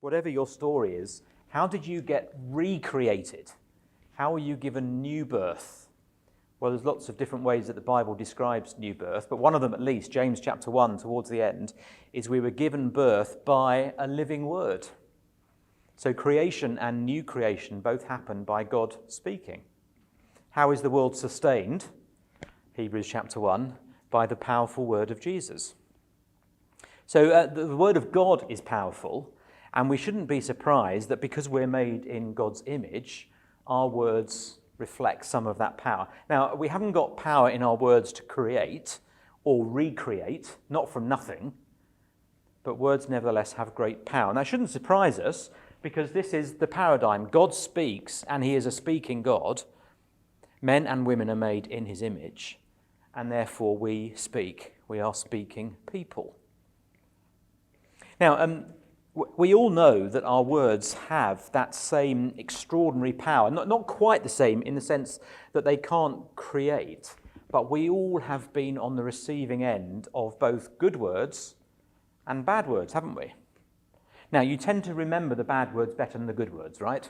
whatever your story is, how did you get recreated? How were you given new birth? Well, there's lots of different ways that the Bible describes new birth, but one of them at least, James chapter 1, towards the end, is we were given birth by a living word. So creation and new creation both happen by God speaking. How is the world sustained? Hebrews chapter 1, by the powerful word of Jesus. So the word of God is powerful, and we shouldn't be surprised that because we're made in God's image, our words reflect some of that power. Now, we haven't got power in our words to create or recreate, not from nothing, but words nevertheless have great power. And that shouldn't surprise us, because this is the paradigm. God speaks, and he is a speaking God. Men and women are made in his image, and therefore we speak. We are speaking people. Now, we all know that our words have that same extraordinary power. Not quite the same in the sense that they can't create, but we all have been on the receiving end of both good words and bad words, haven't we? Now, you tend to remember the bad words better than the good words, right?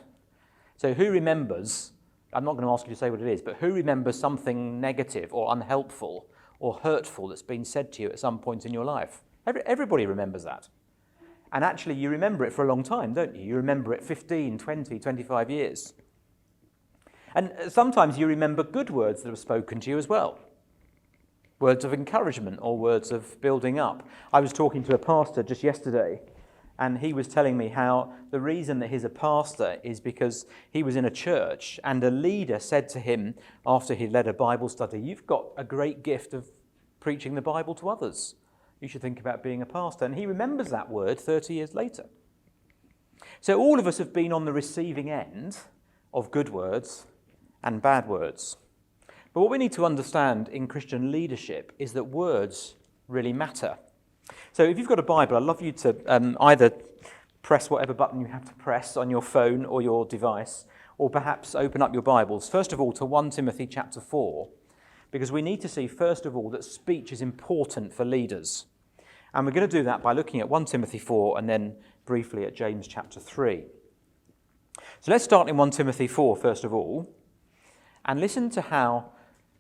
So who remembers, I'm not going to ask you to say what it is, but who remembers something negative or unhelpful or hurtful that's been said to you at some point in your life? Everybody remembers that. And actually, you remember it for a long time, don't you? You remember it 15, 20, 25 years. And sometimes you remember good words that have spoken to you as well. Words of encouragement or words of building up. I was talking to a pastor just yesterday, and he was telling me how the reason that he's a pastor is because he was in a church and a leader said to him after he led a Bible study, "You've got a great gift of preaching the Bible to others. You should think about being a pastor." And he remembers that word 30 years later. So all of us have been on the receiving end of good words and bad words. But what we need to understand in Christian leadership is that words really matter. So if you've got a Bible, I'd love you to either press whatever button you have to press on your phone or your device, or perhaps open up your Bibles, first of all, to 1 Timothy chapter 4, because we need to see, first of all, that speech is important for leaders. And we're going to do that by looking at 1 Timothy 4 and then briefly at James chapter 3. So let's start in 1 Timothy 4, first of all, and listen to how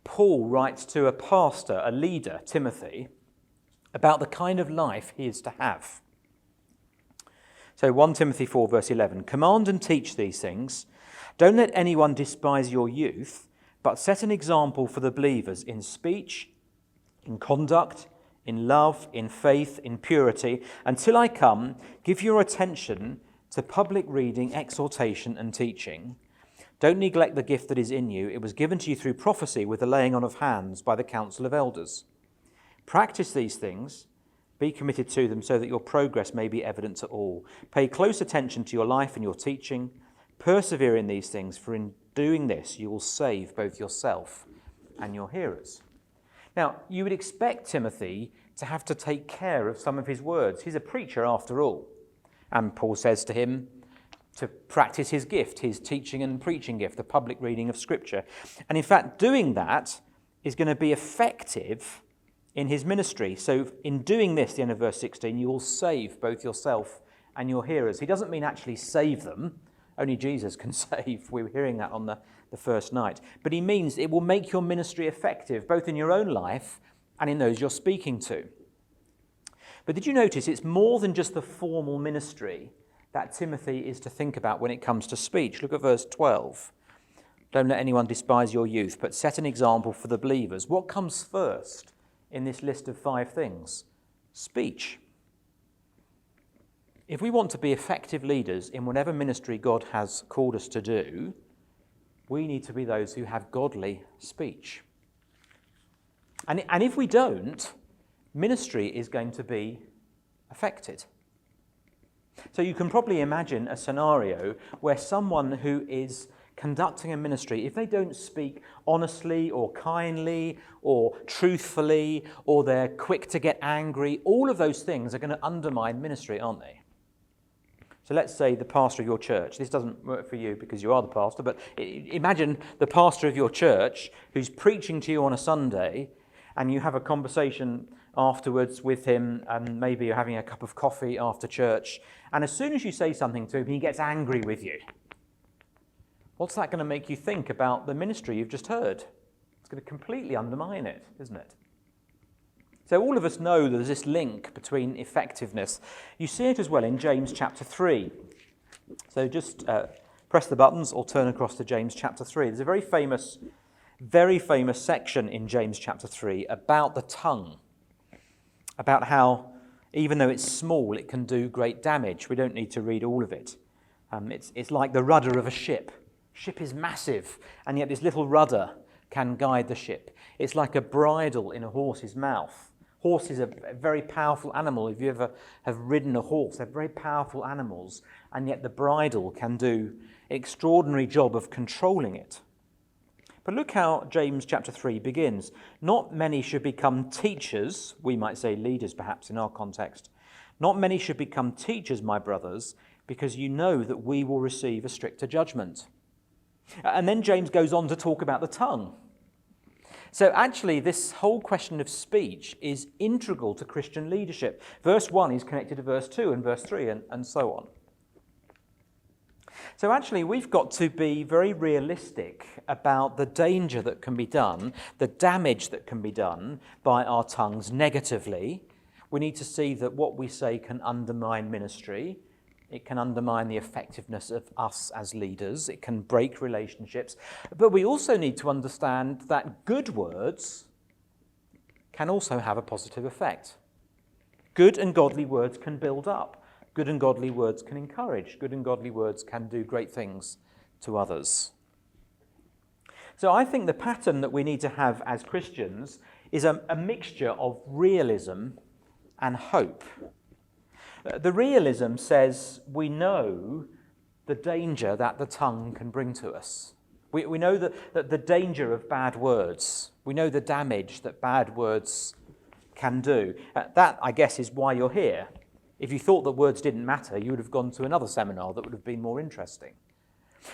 Paul writes to a pastor, a leader, Timothy, about the kind of life he is to have. So 1 Timothy 4, verse 11, "Command and teach these things. Don't let anyone despise your youth, but set an example for the believers in speech, in conduct, in love, in faith, in purity. Until I come, give your attention to public reading, exhortation, and teaching. Don't neglect the gift that is in you. It was given to you through prophecy with the laying on of hands by the council of elders. Practice these things. Be committed to them so that your progress may be evident to all. Pay close attention to your life and your teaching. Persevere in these things, for in doing this you will save both yourself and your hearers." Now, you would expect Timothy to have to take care of some of his words. He's a preacher after all. And Paul says to him to practice his gift, his teaching and preaching gift, the public reading of Scripture. And in fact, doing that is going to be effective in his ministry. So in doing this, the end of verse 16, you will save both yourself and your hearers. He doesn't mean actually save them. Only Jesus can save. We were hearing that on the first night. But he means it will make your ministry effective, both in your own life and in those you're speaking to. But did you notice it's more than just the formal ministry that Timothy is to think about when it comes to speech? Look at verse 12. "Don't let anyone despise your youth, but set an example for the believers." What comes first in this list of 5 things? Speech. If we want to be effective leaders in whatever ministry God has called us to do, we need to be those who have godly speech. And if we don't, ministry is going to be affected. So you can probably imagine a scenario where someone who is conducting a ministry, if they don't speak honestly or kindly or truthfully, or they're quick to get angry, all of those things are going to undermine ministry, aren't they? So let's say the pastor of your church. This doesn't work for you because you are the pastor, but imagine the pastor of your church who's preaching to you on a Sunday, and you have a conversation afterwards with him, and maybe you're having a cup of coffee after church, and as soon as you say something to him, he gets angry with you. What's that going to make you think about the ministry you've just heard? It's going to completely undermine it, isn't it? So all of us know that there's this link between effectiveness. You see it as well in James chapter 3. So just press the buttons or turn across to James chapter 3. There's a very famous section in James chapter 3 about the tongue, about how even though it's small, it can do great damage. We don't need to read all of it. It's like the rudder of a ship. Ship is massive, and yet this little rudder can guide the ship. It's like a bridle in a horse's mouth. Horse is a very powerful animal. If you ever have ridden a horse, they're very powerful animals, and yet the bridle can do an extraordinary job of controlling it. But look how James chapter 3 begins. Not many should become teachers, we might say leaders perhaps in our context. Not many should become teachers, my brothers, because you know that we will receive a stricter judgment. And then James goes on to talk about the tongue. So actually, this whole question of speech is integral to Christian leadership. Verse 1 is connected to verse 2 and verse 3 and so on. So actually, we've got to be very realistic about the danger that can be done, the damage that can be done by our tongues negatively. We need to see that what we say can undermine ministry. It can undermine the effectiveness of us as leaders. It can break relationships. But we also need to understand that good words can also have a positive effect. Good and godly words can build up. Good and godly words can encourage. Good and godly words can do great things to others. So I think the pattern that we need to have as Christians is a mixture of realism and hope. The realism says we know the danger that the tongue can bring to us. We know that the danger of bad words. We know the damage that bad words can do. That, I guess, is why you're here. If you thought that words didn't matter, you would have gone to another seminar that would have been more interesting.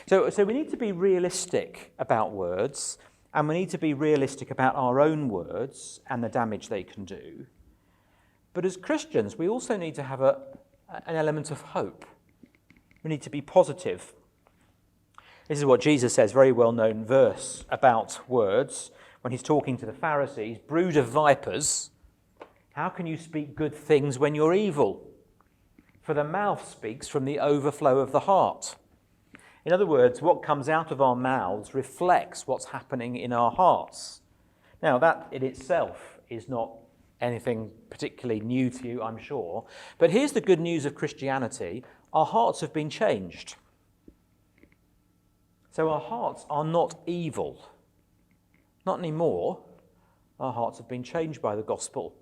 So we need to be realistic about words, and we need to be realistic about our own words and the damage they can do. But as Christians, we also need to have an element of hope. We need to be positive. This is what Jesus says, very well-known verse about words, when he's talking to the Pharisees, brood of vipers, how can you speak good things when you're evil? For the mouth speaks from the overflow of the heart. In other words, what comes out of our mouths reflects what's happening in our hearts. Now, that in itself is not anything particularly new to you, I'm sure. But here's the good news of Christianity. Our hearts have been changed. So our hearts are not evil. Not anymore. Our hearts have been changed by the gospel.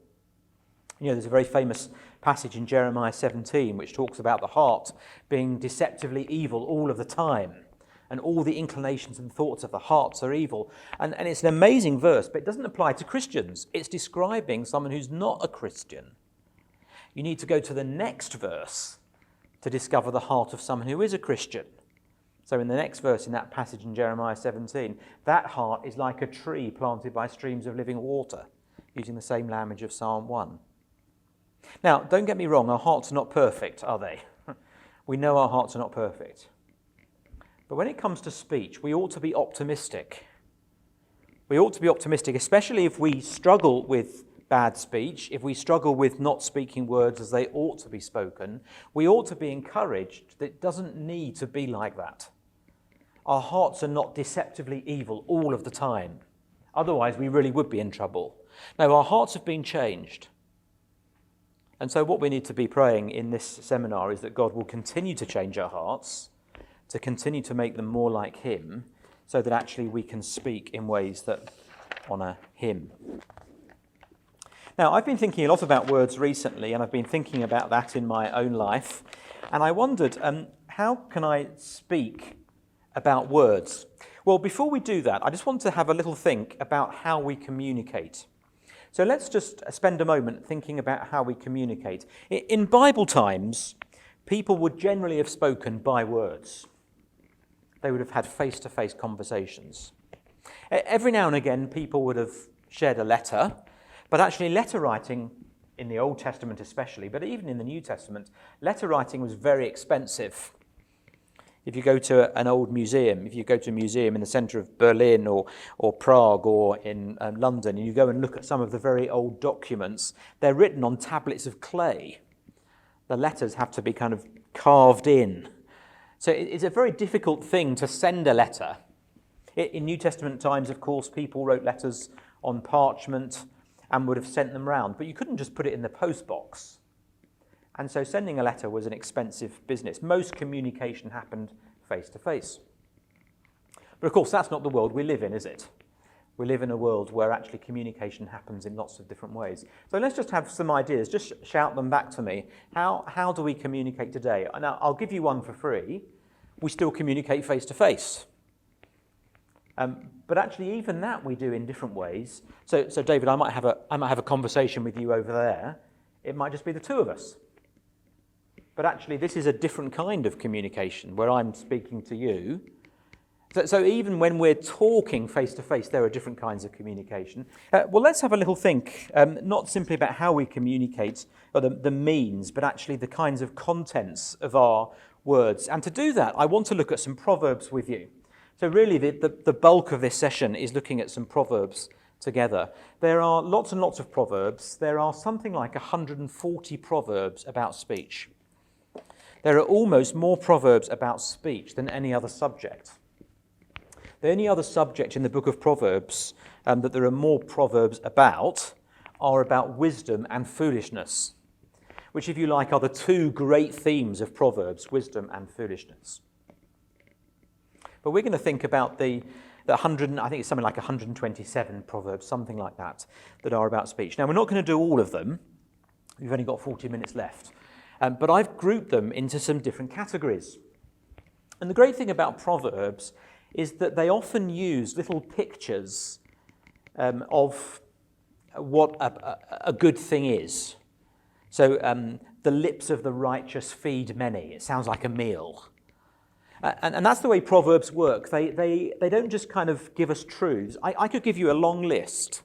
You know, there's a very famous passage in Jeremiah 17 which talks about the heart being deceptively evil all of the time. And all the inclinations and thoughts of the hearts are evil. And it's an amazing verse, but it doesn't apply to Christians. It's describing someone who's not a Christian. You need to go to the next verse to discover the heart of someone who is a Christian. So in the next verse in that passage in Jeremiah 17, that heart is like a tree planted by streams of living water, using the same language of Psalm 1. Now, don't get me wrong, our hearts are not perfect, are they? We know our hearts are not perfect. But when it comes to speech, we ought to be optimistic. We ought to be optimistic, especially if we struggle with bad speech, if we struggle with not speaking words as they ought to be spoken. We ought to be encouraged that it doesn't need to be like that. Our hearts are not deceptively evil all of the time. Otherwise, we really would be in trouble. No, our hearts have been changed. And so what we need to be praying in this seminar is that God will continue to change our hearts, to continue to make them more like him, so that actually we can speak in ways that honour him. Now, I've been thinking a lot about words recently, and I've been thinking about that in my own life, and I wondered, how can I speak about words? Well, before we do that, I just want to have a little think about how we communicate. So let's just spend a moment thinking about how we communicate. In Bible times, people would generally have spoken by words. They would have had face-to-face conversations. Every now and again, people would have shared a letter, But actually letter writing, in the Old Testament especially, but even in the New Testament, letter writing was very expensive. If you go to an old museum, if you go to a museum in the centre of Berlin or Prague or in London, and you go and look at some of the very old documents, they're written on tablets of clay. The letters have to be kind of carved in. So it's a very difficult thing to send a letter. In New Testament times, of course, people wrote letters on parchment and would have sent them round, but you couldn't just put it in the post box. And so sending a letter was an expensive business. Most communication happened face to face. But of course, that's not the world we live in, is it? We live in a world where actually communication happens in lots of different ways. So let's just have some ideas. Just shout them back to me. How do we communicate today? Now, I'll give you one for free. We still communicate face to face. But actually, even that we do in different ways. So David, I might have a conversation with you over there. It might just be the two of us. But actually, this is a different kind of communication where I'm speaking to you. So even when we're talking face to face, there are different kinds of communication. Well, let's have a little think, not simply about how we communicate or the means, but actually the kinds of contents of our words. And to do that, I want to look at some proverbs with you. So really, the bulk of this session is looking at some proverbs together. There are lots and lots of proverbs. There are something like 140 proverbs about speech. There are almost more proverbs about speech than any other subject. The only other subject in the book of Proverbs that there are more proverbs about are about wisdom and foolishness, which, if you like, are the two great themes of Proverbs, wisdom and foolishness. But we're going to think about the 100, I think it's something like 127 proverbs, something like that are about speech. Now, we're not going to do all of them. We've only got 40 minutes left. But I've grouped them into some different categories. And the great thing about Proverbs is that they often use little pictures of what a good thing is. So the lips of the righteous feed many. It sounds like a meal. And that's the way Proverbs work. They don't just kind of give us truths. I could give you a long list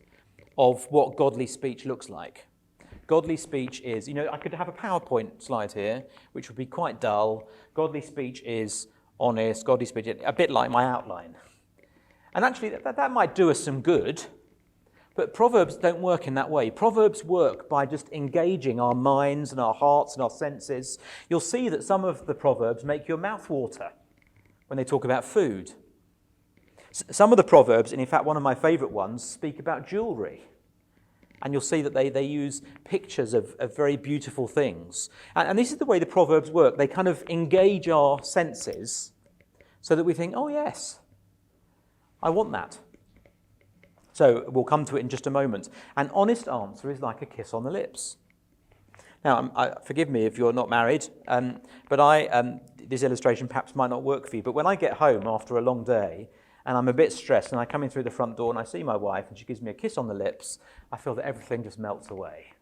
of what godly speech looks like. Godly speech is, I could have a PowerPoint slide here, which would be quite dull. Godly speech is honest. Godly speech is a bit like my outline. And actually, that might do us some good, but Proverbs don't work in that way. Proverbs work by just engaging our minds and our hearts and our senses. You'll see that some of the Proverbs make your mouth water when they talk about food. Some of the Proverbs, and in fact one of my favourite ones, speak about jewellery. And you'll see that they use pictures of very beautiful things. And this is the way the Proverbs work. They kind of engage our senses so that we think, oh yes, I want that. So we'll come to it in just a moment. An honest answer is like a kiss on the lips. Now, forgive me if you're not married, but this illustration perhaps might not work for you, but when I get home after a long day and I'm a bit stressed and I come in through the front door and I see my wife and she gives me a kiss on the lips, I feel that everything just melts away.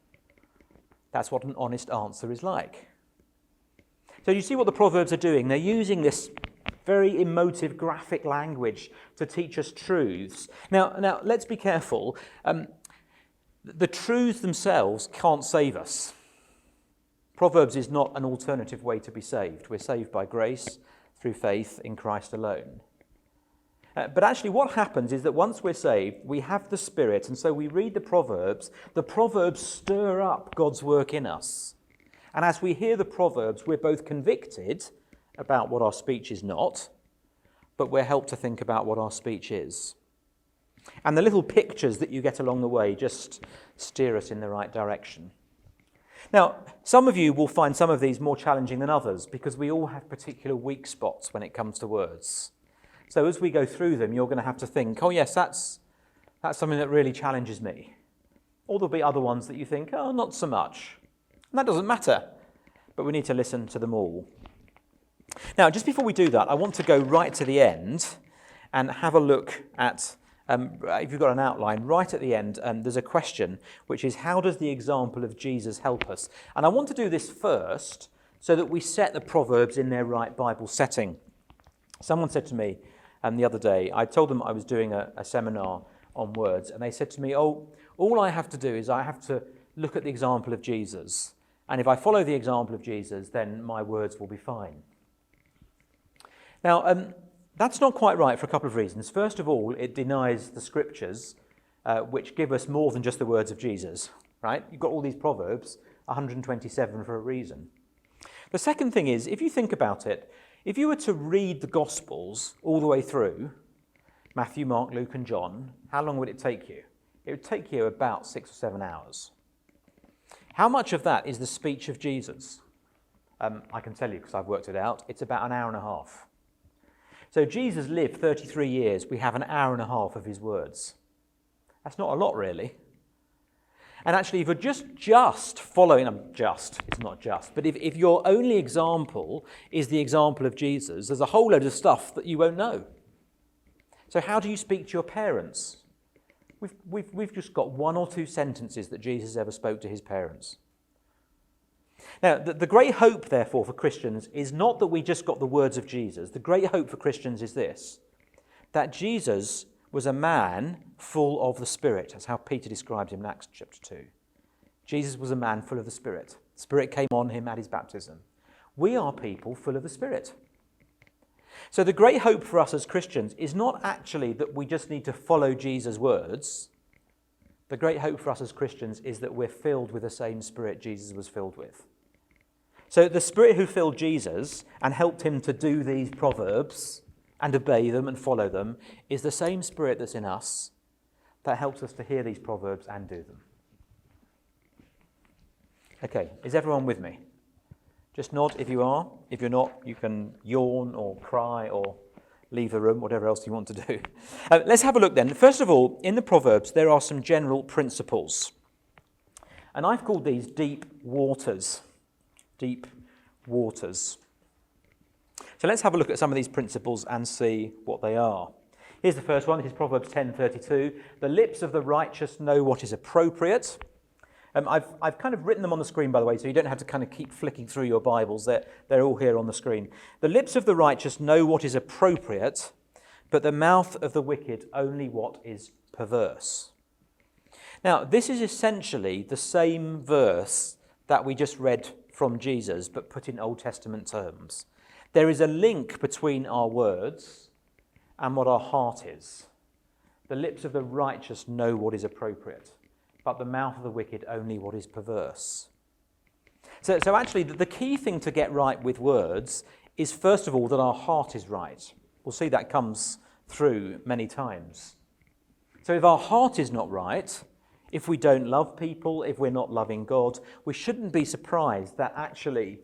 That's what an honest answer is like. So you see what the Proverbs are doing? They're using this very emotive, graphic language to teach us truths. Now let's be careful. The truths themselves can't save us. Proverbs is not an alternative way to be saved. We're saved by grace through faith in Christ alone. But actually what happens is that once we're saved, we have the Spirit, and so we read the Proverbs. The Proverbs stir up God's work in us. And as we hear the Proverbs, we're both convicted about what our speech is not, but we're helped to think about what our speech is. And the little pictures that you get along the way just steer us in the right direction. Now, some of you will find some of these more challenging than others because we all have particular weak spots when it comes to words. So as we go through them, you're going to have to think, oh yes, that's something that really challenges me. Or there'll be other ones that you think, oh, not so much. And that doesn't matter, but we need to listen to them all. Now, just before we do that, I want to go right to the end and have a look at, if you've got an outline, right at the end, there's a question, which is, how does the example of Jesus help us? And I want to do this first so that we set the Proverbs in their right Bible setting. Someone said to me the other day, I told them I was doing a seminar on words, and they said to me, oh, All I have to do is I have to look at the example of Jesus. And if I follow the example of Jesus, then my words will be fine. Now, that's not quite right for a couple of reasons. First of all, it denies the scriptures, which give us more than just the words of Jesus, right? You've got all these proverbs, 127 for a reason. The second thing is, if you think about it, if you were to read the Gospels all the way through, Matthew, Mark, Luke and John, how long would it take you? It would take you about 6 or 7 hours. How much of that is the speech of Jesus? I can tell you because I've worked it out. It's about an hour and a half. So Jesus lived 33 years. We have an hour and a half of his words. That's not a lot, really. And actually, if you're just following, it's not just, but if your only example is the example of Jesus, there's a whole load of stuff that you won't know. So how do you speak to your parents? We've just got 1 or 2 sentences that Jesus ever spoke to his parents. Now, the great hope, therefore, for Christians is not that we just got the words of Jesus. The great hope for Christians is this, that Jesus was a man full of the Spirit. That's how Peter described him in Acts chapter 2. Jesus was a man full of the Spirit. The Spirit came on him at his baptism. We are people full of the Spirit. So the great hope for us as Christians is not actually that we just need to follow Jesus' words. The great hope for us as Christians is that we're filled with the same Spirit Jesus was filled with. So the Spirit who filled Jesus and helped him to do these proverbs and obey them and follow them is the same Spirit that's in us that helps us to hear these proverbs and do them. Okay, is everyone with me? Just nod if you are. If you're not, you can yawn or cry or leave the room, whatever else you want to do. Let's have a look then. First of all, in the Proverbs, there are some general principles. And I've called these deep waters. Deep waters. So let's have a look at some of these principles and see what they are. Here's the first one. This is Proverbs 10:32. The lips of the righteous know what is appropriate. I've kind of written them on the screen, by the way, so you don't have to kind of keep flicking through your Bibles. They're all here on the screen. The lips of the righteous know what is appropriate, but the mouth of the wicked only what is perverse. Now, this is essentially the same verse that we just read from Jesus, but put in Old Testament terms. There is a link between our words and what our heart is. The lips of the righteous know what is appropriate, but the mouth of the wicked only what is perverse. So actually, the key thing to get right with words is, first of all, that our heart is right. We'll see that comes through many times. So if our heart is not right, if we don't love people, if we're not loving God, we shouldn't be surprised that actually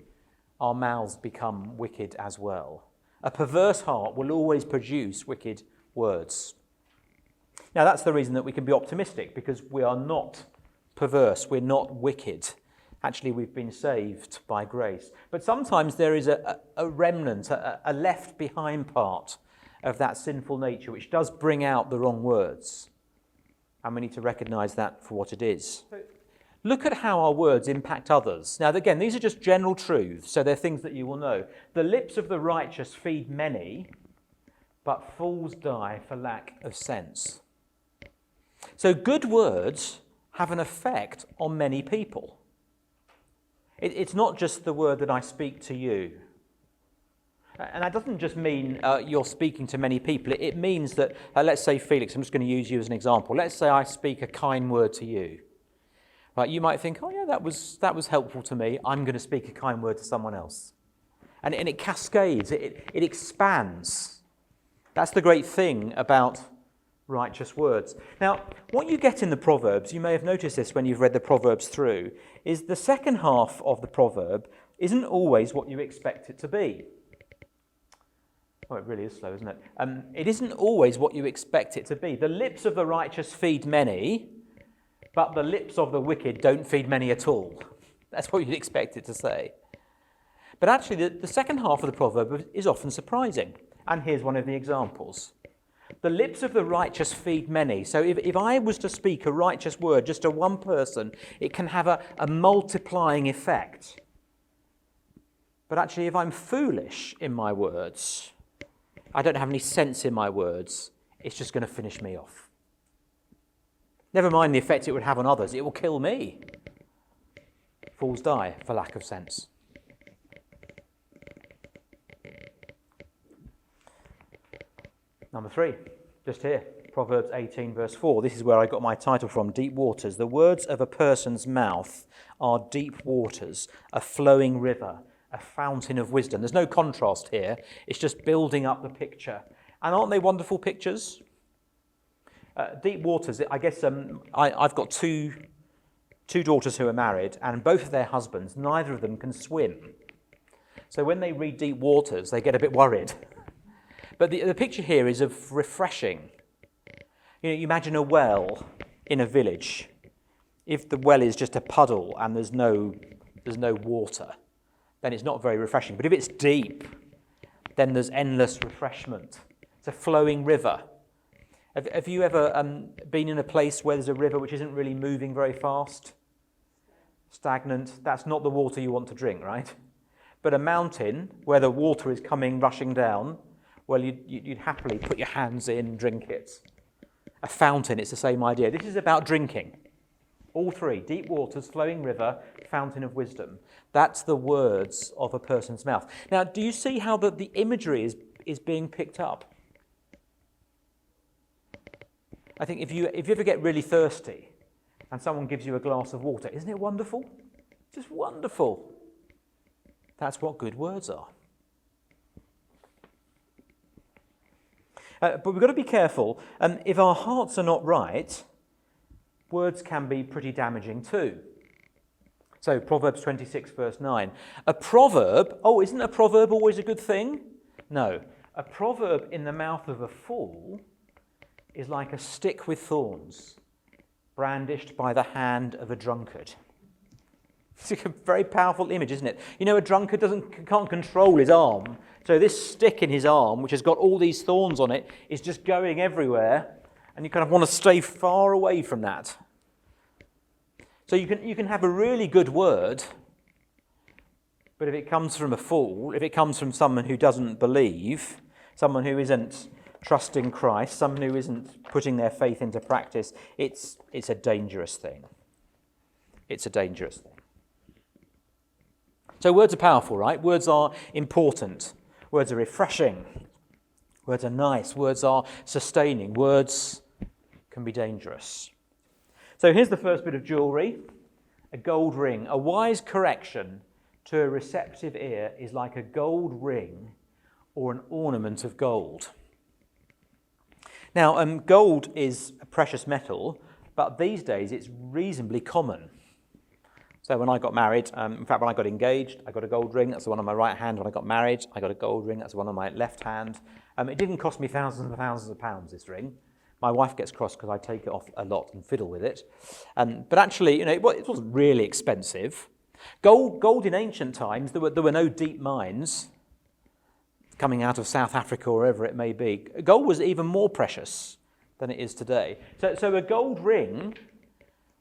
our mouths become wicked as well. A perverse heart will always produce wicked words. Now, that's the reason that we can be optimistic, because we are not perverse, we're not wicked. Actually, we've been saved by grace. But sometimes there is a remnant, a left behind part of that sinful nature, which does bring out the wrong words. And we need to recognise that for what it is. Look at how our words impact others. Now, again, these are just general truths, so they're things that you will know. The lips of the righteous feed many, but fools die for lack of sense. So good words have an effect on many people. It's not just the word that I speak to you. And that doesn't just mean you're speaking to many people. It means that, let's say, Felix, I'm just going to use you as an example. Let's say I speak a kind word to you. Right? You might think, oh yeah, that was helpful to me. I'm going to speak a kind word to someone else. And it cascades, it expands. That's the great thing about righteous words. Now, what you get in the Proverbs, you may have noticed this when you've read the Proverbs through, is the second half of the proverb isn't always what you expect it to be. Oh, it really is slow, isn't it? It isn't always what you expect it to be. The lips of the righteous feed many, but the lips of the wicked don't feed many at all. That's what you'd expect it to say. But actually, the second half of the proverb is often surprising. And here's one of the examples. The lips of the righteous feed many. So if I was to speak a righteous word just to one person, it can have a multiplying effect. But actually, if I'm foolish in my words, I don't have any sense in my words, it's just going to finish me off. Never mind the effect it would have on others, it will kill me. Fools die for lack of sense. Number 3, just here, Proverbs 18 verse 4. This is where I got my title from, Deep Waters. The words of a person's mouth are deep waters, a flowing river, a fountain of wisdom. There's no contrast here. It's just building up the picture. And aren't they wonderful pictures? Deep waters, I guess I've got two daughters who are married, and both of their husbands, neither of them can swim. So when they read deep waters, they get a bit worried. But the picture here is of refreshing. You imagine a well in a village. If the well is just a puddle and there's no water, then it's not very refreshing. But if it's deep, then there's endless refreshment. It's a flowing river. Have you ever been in a place where there's a river which isn't really moving very fast? Stagnant. That's not the water you want to drink, right? But a mountain where the water is coming rushing down, well, you'd happily put your hands in, drink it. A fountain, it's the same idea. This is about drinking. All 3, deep waters, flowing river, fountain of wisdom. That's the words of a person's mouth. Now, do you see how the imagery is being picked up? I think if you ever get really thirsty and someone gives you a glass of water, isn't it wonderful? Just wonderful. That's what good words are. But we've got to be careful. If our hearts are not right, words can be pretty damaging too. So Proverbs 26 verse 9. A proverb, isn't a proverb always a good thing? No. A proverb in the mouth of a fool is like a stick with thorns, brandished by the hand of a drunkard. It's a very powerful image, isn't it? You know, a drunkard can't control his arm. So this stick in his arm, which has got all these thorns on it, is just going everywhere, and you kind of want to stay far away from that. So you can have a really good word, but if it comes from a fool, if it comes from someone who doesn't believe, someone who isn't trusting Christ, someone who isn't putting their faith into practice, it's a dangerous thing. It's a dangerous thing. So words are powerful, right? Words are important. Words are refreshing. Words are nice. Words are sustaining. Words can be dangerous. So here's the first bit of jewellery, a gold ring. A wise correction to a receptive ear is like a gold ring or an ornament of gold. Now, gold is a precious metal, but these days it's reasonably common. So when I got married, in fact, when I got engaged, I got a gold ring. That's the one on my right hand. When I got married, I got a gold ring. That's the one on my left hand. It didn't cost me thousands and thousands of pounds, this ring. My wife gets cross because I take it off a lot and fiddle with it. But actually, it wasn't really expensive. Gold in ancient times, there were no deep mines coming out of South Africa or wherever it may be. Gold was even more precious than it is today. So a gold ring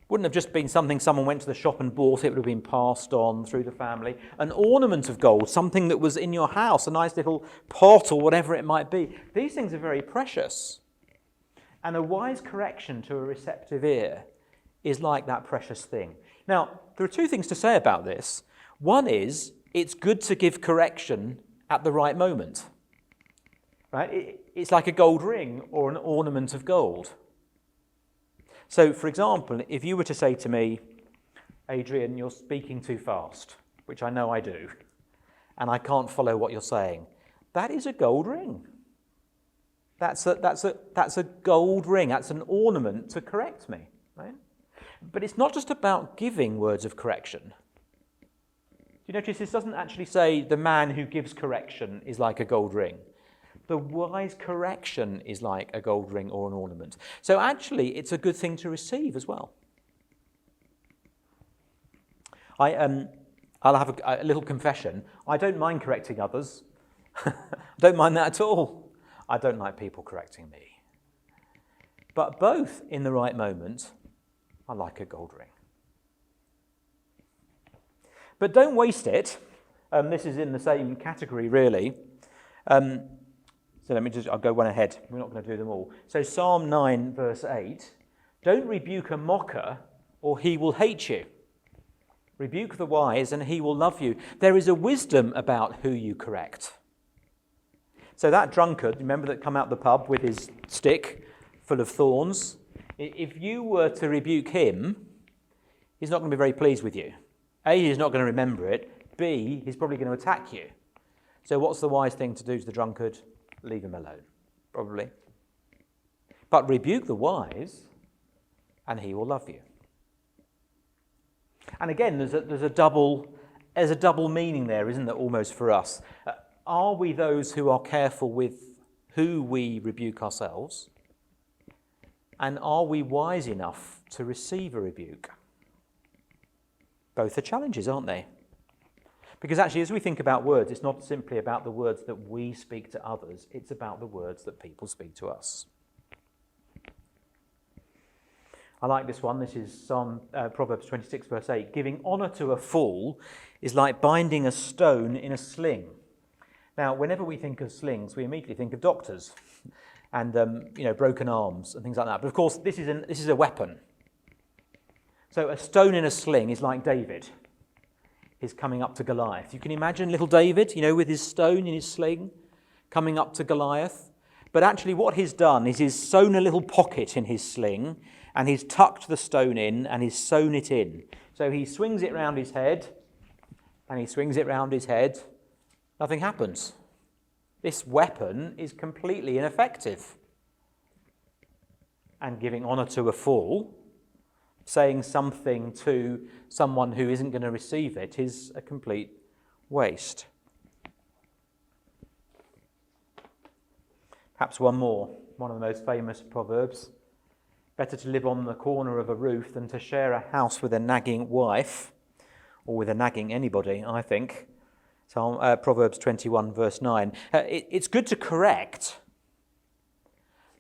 wouldn't have just been something someone went to the shop and bought. It would have been passed on through the family. An ornament of gold, something that was in your house, a nice little pot or whatever it might be. These things are very precious. And a wise correction to a receptive ear is like that precious thing. Now, there are 2 things to say about this. One is, it's good to give correction at the right moment. Right? It's like a gold ring or an ornament of gold. So, for example, if you were to say to me, Adrian, you're speaking too fast, which I know I do, and I can't follow what you're saying, that is a gold ring. That's a gold ring. That's an ornament to correct me. Right? But it's not just about giving words of correction. Do you notice this doesn't actually say the man who gives correction is like a gold ring? The wise correction is like a gold ring or an ornament. So actually, it's a good thing to receive as well. I'll have a little confession. I don't mind correcting others. I don't mind that at all. I don't like people correcting me. But both, in the right moment, are like a gold ring. But don't waste it. This is in the same category, really. So I'll go one ahead. We're not going to do them all. So Psalm 9, verse 8, Don't rebuke a mocker, or he will hate you. Rebuke the wise, and he will love you. There is a wisdom about who you correct. So that drunkard, remember, that come out the pub with his stick full of thorns, if you were to rebuke him, he's not going to be very pleased with you. A, he's not going to remember it. B, he's probably going to attack you. So what's the wise thing to do to the drunkard? Leave him alone, probably. But rebuke the wise, and he will love you. And again, there's a double meaning there, isn't there, almost for us? Are we those who are careful with who we rebuke ourselves? And are we wise enough to receive a rebuke? Both are challenges, aren't they? Because actually, as we think about words, it's not simply about the words that we speak to others, it's about the words that people speak to us. I like this one. This is Proverbs 26, verse 8. Giving honour to a fool is like binding a stone in a sling. Now, whenever we think of slings, we immediately think of doctors and broken arms and things like that. But of course, this is a weapon. So a stone in a sling is like David. He's coming up to Goliath. You can imagine little David, with his stone in his sling, coming up to Goliath. But actually what he's done is he's sewn a little pocket in his sling, and he's tucked the stone in, and he's sewn it in. So he swings it round his head, and he swings it round his head. Nothing happens. This weapon is completely ineffective. And giving honour to a fool, saying something to someone who isn't going to receive it, is a complete waste. Perhaps one more, one of the most famous proverbs. Better to live on the corner of a roof than to share a house with a nagging wife, or with a nagging anybody, I think. So Proverbs 21, verse 9. It's good to correct,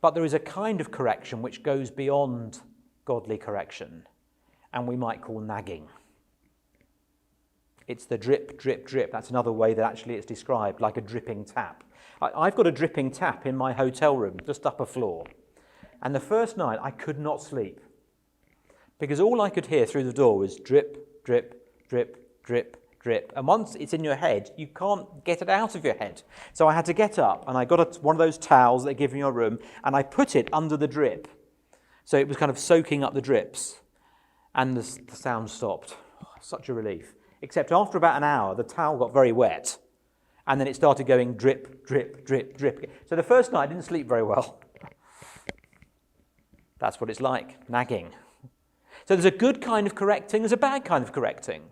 but there is a kind of correction which goes beyond godly correction, and we might call nagging. It's the drip, drip, drip. That's another way that actually it's described, like a dripping tap. I've got a dripping tap in my hotel room, just up a floor. And the first night I could not sleep, because all I could hear through the door was drip, drip, drip, drip, drip. And once it's in your head, you can't get it out of your head. So I had to get up, and I got one of those towels they give in your room, and I put it under the drip. So it was kind of soaking up the drips, and the sound stopped. Oh, such a relief. Except after about an hour, the towel got very wet, and then it started going drip, drip, drip, drip. So the first night I didn't sleep very well. That's what it's like, nagging. So there's a good kind of correcting, there's a bad kind of correcting.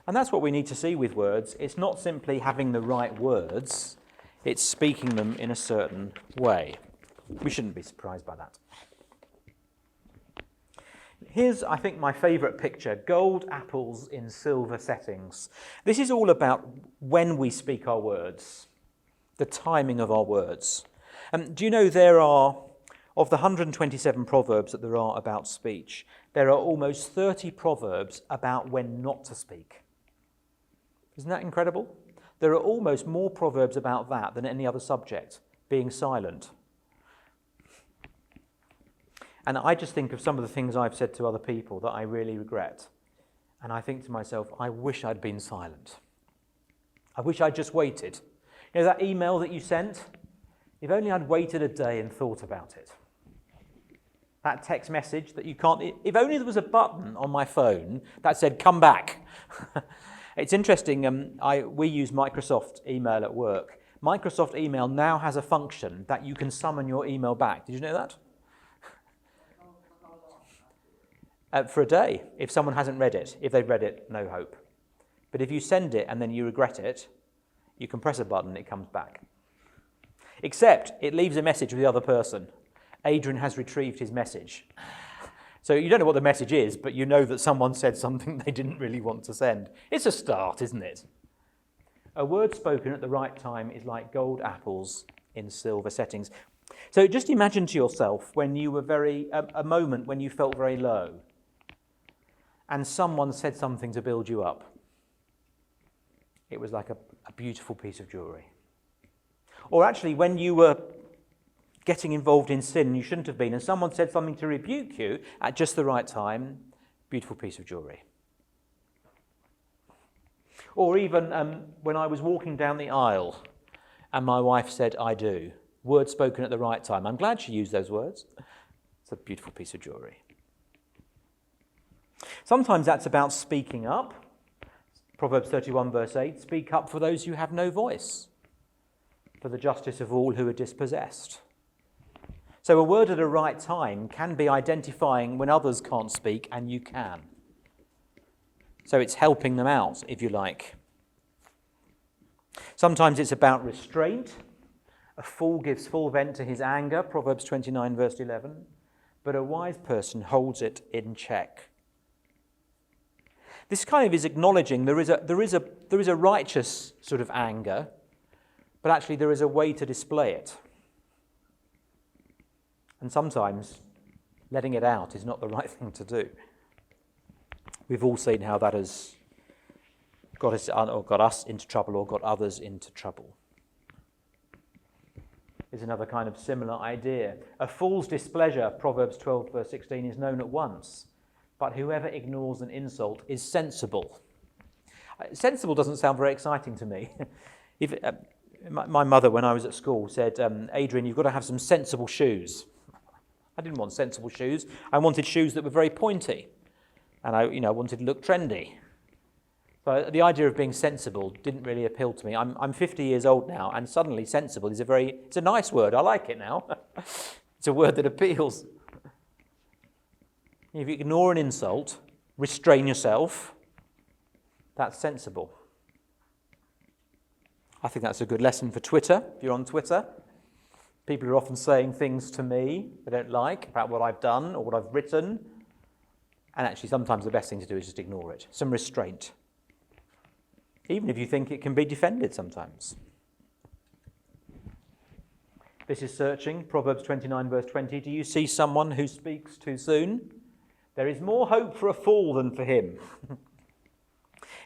And that's what we need to see with words. It's not simply having the right words, it's speaking them in a certain way. We shouldn't be surprised by that. Here's, I think, my favourite picture, gold apples in silver settings. This is all about when we speak our words, the timing of our words. Do you know there are, of the 127 proverbs that there are about speech, there are almost 30 proverbs about when not to speak. Isn't that incredible? There are almost more proverbs about that than any other subject, being silent. And I just think of some of the things I've said to other people that I really regret. And I think to myself, I wish I'd been silent. I wish I'd just waited. You know that email that you sent? If only I'd waited a day and thought about it. That text message that you can't... If only there was a button on my phone that said, come back. It's interesting, we use Microsoft email at work. Microsoft email now has a function that you can summon your email back. Did you know that? For a day, if someone hasn't read it. If they've read it, no hope. But if you send it and then you regret it, you can press a button and it comes back. Except it leaves a message with the other person. Adrian has retrieved his message. So you don't know what the message is, but you know that someone said something they didn't really want to send. It's a start, isn't it? A word spoken at the right time is like gold apples in silver settings. So just imagine to yourself when you were a moment when you felt very low and someone said something to build you up. It was like a beautiful piece of jewellery. Or actually when you were getting involved in sin you shouldn't have been, and someone said something to rebuke you at just the right time, beautiful piece of jewellery. Or even when I was walking down the aisle and my wife said, I do, words spoken at the right time. I'm glad she used those words. It's a beautiful piece of jewellery. Sometimes that's about speaking up. Proverbs 31 verse 8, speak up for those who have no voice, for the justice of all who are dispossessed. So a word at a right time can be identifying when others can't speak and you can. So it's helping them out, if you like. Sometimes it's about restraint. A fool gives full vent to his anger, Proverbs 29 verse 11, but a wise person holds it in check. This kind of is acknowledging there is a righteous sort of anger, but actually there is a way to display it. And sometimes letting it out is not the right thing to do. We've all seen how that has got us into trouble or got others into trouble. Is another kind of similar idea. A fool's displeasure, Proverbs 12 verse 16, is known at once, but whoever ignores an insult is sensible. Sensible doesn't sound very exciting to me. My mother, when I was at school, said, Adrian, you've got to have some sensible shoes. I didn't want sensible shoes. I wanted shoes that were very pointy. And I wanted to look trendy. So the idea of being sensible didn't really appeal to me. I'm 50 years old now, and suddenly sensible is it's a nice word. I like it now. It's a word that appeals. If you ignore an insult, restrain yourself, that's sensible. I think that's a good lesson for Twitter. If you're on Twitter, people are often saying things to me they don't like about what I've done or what I've written. And actually, sometimes the best thing to do is just ignore it. Some restraint. Even if you think it can be defended sometimes. This is searching. Proverbs 29 verse 20. Do you see someone who speaks too soon? There is more hope for a fool than for him.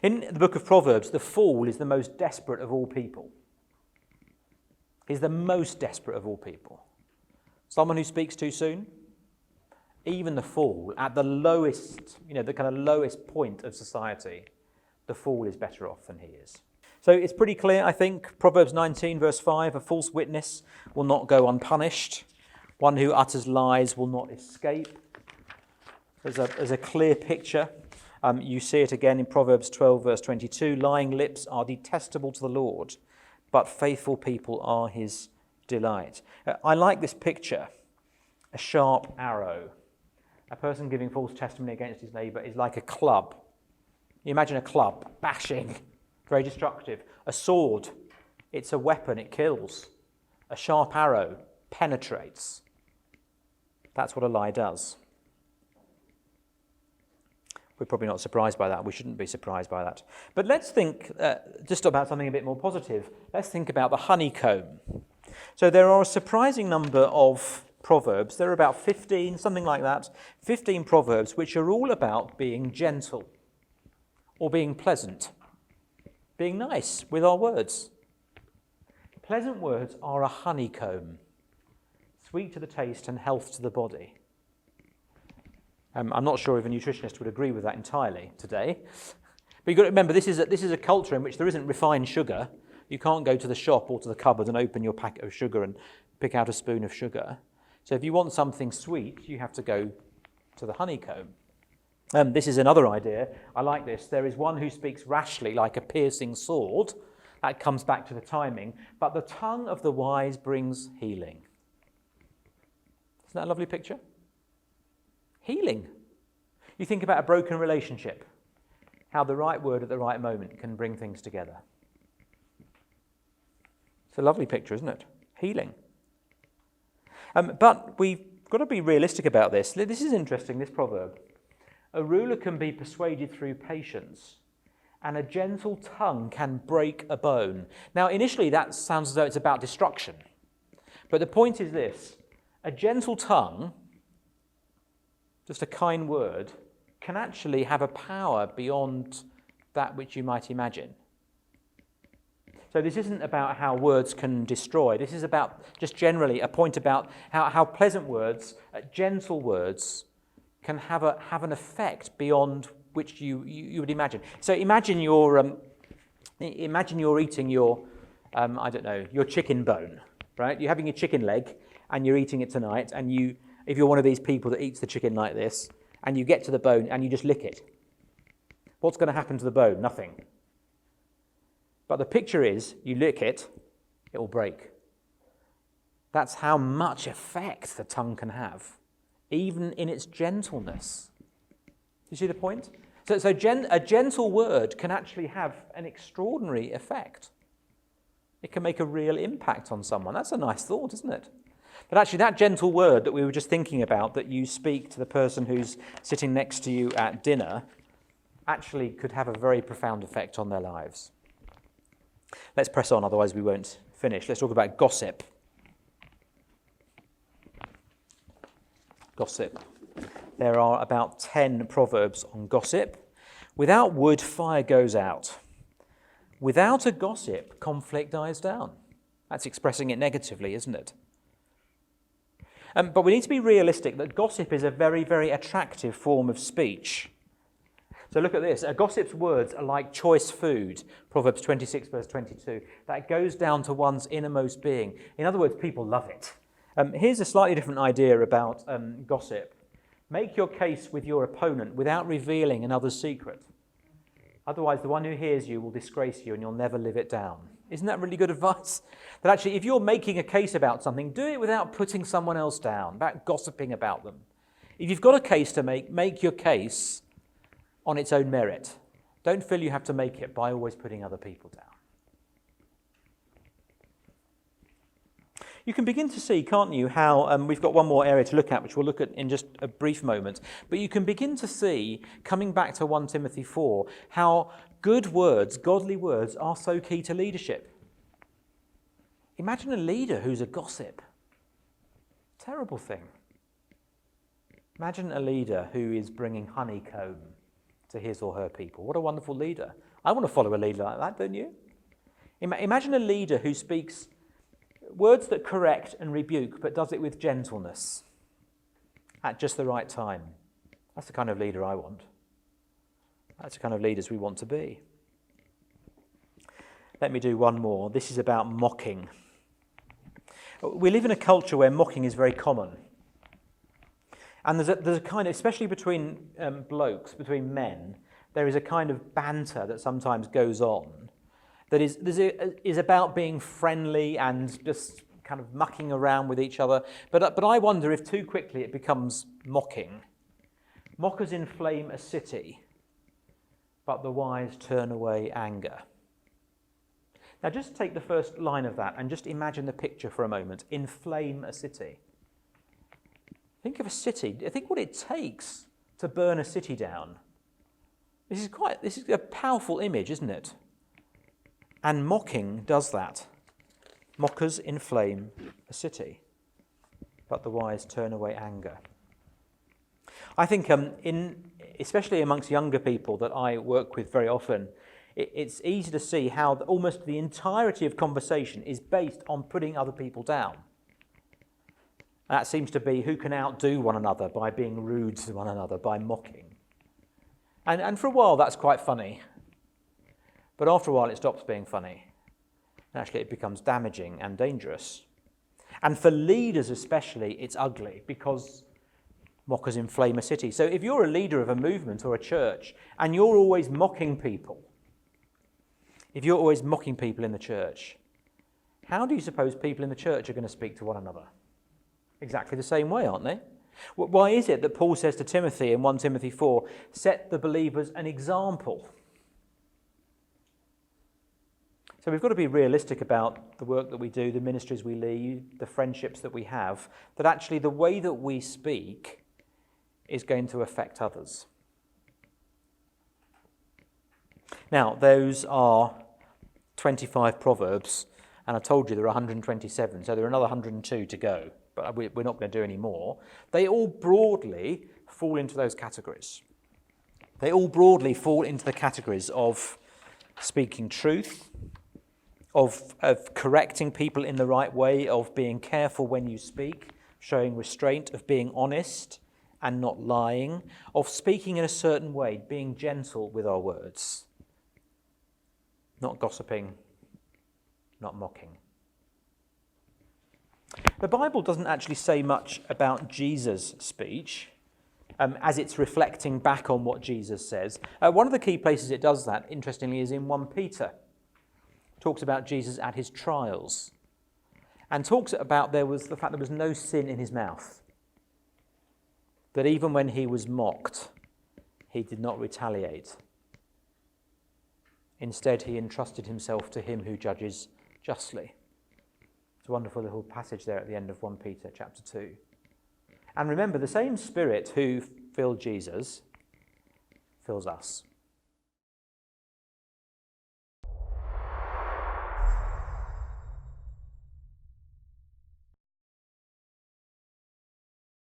In the book of Proverbs, the fool is the most desperate of all people. He's the most desperate of all people. Someone who speaks too soon? Even the fool, at the lowest, the kind of lowest point of society, the fool is better off than he is. So it's pretty clear, I think, Proverbs 19 verse 5, a false witness will not go unpunished. One who utters lies will not escape. There's a clear picture. You see it again in Proverbs 12 verse 22. Lying lips are detestable to the Lord, but faithful people are his delight. I like this picture, a sharp arrow. A person giving false testimony against his neighbour is like a club. You imagine a club, bashing, very destructive. A sword, it's a weapon, it kills. A sharp arrow penetrates. That's what a lie does. We're probably not surprised by that. We shouldn't be surprised by that. But let's think just about something a bit more positive. Let's think about the honeycomb. So there are a surprising number of Proverbs. There are about 15, something like that, 15 Proverbs which are all about being gentle or being pleasant, being nice with our words. Pleasant words are a honeycomb, sweet to the taste and health to the body. I'm not sure if a nutritionist would agree with that entirely today. But you've got to remember, this is a culture in which there isn't refined sugar. You can't go to the shop or to the cupboard and open your packet of sugar and pick out a spoon of sugar. So if you want something sweet, you have to go to the honeycomb. This is another idea. I like this. There is one who speaks rashly like a piercing sword. That comes back to the timing. But the tongue of the wise brings healing. Isn't that a lovely picture? Healing. You think about a broken relationship, how the right word at the right moment can bring things together. It's a lovely picture, isn't it? Healing. But we've got to be realistic about this. This is interesting, this proverb. A ruler can be persuaded through patience, and a gentle tongue can break a bone. Now, initially, that sounds as though it's about destruction. But the point is this. A gentle tongue, just a kind word, can actually have a power beyond that which you might imagine. So this isn't about how words can destroy. This is about just generally a point about how pleasant words, gentle words, can have an effect beyond which you would imagine. So imagine you're eating your I don't know, your chicken bone, right? You're having your chicken leg and you're eating it tonight, and if you're one of these people that eats the chicken like this, and you get to the bone and you just lick it, what's going to happen to the bone? Nothing. But the picture is, you lick it, it will break. That's how much effect the tongue can have, even in its gentleness. Do you see the point? So a gentle word can actually have an extraordinary effect. It can make a real impact on someone. That's a nice thought, isn't it? But actually that gentle word that we were just thinking about, that you speak to the person who's sitting next to you at dinner, actually could have a very profound effect on their lives. Let's press on, otherwise we won't finish. Let's talk about gossip. Gossip. There are about 10 proverbs on gossip. Without wood, fire goes out. Without a gossip, conflict dies down. That's expressing it negatively, isn't it? But we need to be realistic that gossip is a very, very attractive form of speech. So look at this. A gossip's words are like choice food, Proverbs 26, verse 22. That goes down to one's innermost being. In other words, people love it. Here's a slightly different idea about gossip. Make your case with your opponent without revealing another's secret. Otherwise, the one who hears you will disgrace you and you'll never live it down. Isn't that really good advice? That actually, if you're making a case about something, do it without putting someone else down, without gossiping about them. If you've got a case to make your case on its own merit. Don't feel you have to make it by always putting other people down. You can begin to see, can't you, how we've got one more area to look at, which we'll look at in just a brief moment. But you can begin to see, coming back to 1 Timothy 4, how good words, godly words, are so key to leadership. Imagine a leader who's a gossip. Terrible thing. Imagine a leader who is bringing honeycomb to his or her people. What a wonderful leader. I want to follow a leader like that, don't you? Imagine a leader who speaks words that correct and rebuke, but does it with gentleness at just the right time. That's the kind of leader I want. That's the kind of leaders we want to be. Let me do one more. This is about mocking. We live in a culture where mocking is very common. And there's a kind of, especially between blokes, between men, there is a kind of banter that sometimes goes on that is about being friendly and just kind of mucking around with each other. But I wonder if too quickly it becomes mocking. Mockers inflame a city, but the wise turn away anger. Now just take the first line of that and just imagine the picture for a moment. Inflame a city. Think of a city. Think what it takes to burn a city down. This is a powerful image, isn't it? And mocking does that. Mockers inflame a city, but the wise turn away anger. I think especially amongst younger people that I work with very often, it's easy to see how almost the entirety of conversation is based on putting other people down. That seems to be who can outdo one another by being rude to one another, by mocking. And for a while that's quite funny. But after a while it stops being funny. Actually it becomes damaging and dangerous. And for leaders especially, it's ugly because mockers inflame a city. So if you're a leader of a movement or a church and you're always mocking people, if you're always mocking people in the church, how do you suppose people in the church are going to speak to one another? Exactly the same way, aren't they? Why is it that Paul says to Timothy in 1 Timothy 4, set the believers an example? So we've got to be realistic about the work that we do, the ministries we lead, the friendships that we have, that actually the way that we speak is going to affect others. Now, those are 25 proverbs, and I told you there are 127, so there are another 102 to go, but we're not going to do any more. They all broadly fall into those categories. They all broadly fall into the categories of speaking truth, of correcting people in the right way, of being careful when you speak, showing restraint, of being honest and not lying, of speaking in a certain way, being gentle with our words, not gossiping, not mocking. The Bible doesn't actually say much about Jesus' speech as it's reflecting back on what Jesus says. One of the key places it does that, interestingly, is in 1 Peter. It talks about Jesus at his trials and talks about the fact there was no sin in his mouth, that even when he was mocked, he did not retaliate. Instead, he entrusted himself to him who judges justly. It's a wonderful little passage there at the end of 1 Peter chapter 2. And remember, the same Spirit who filled Jesus fills us.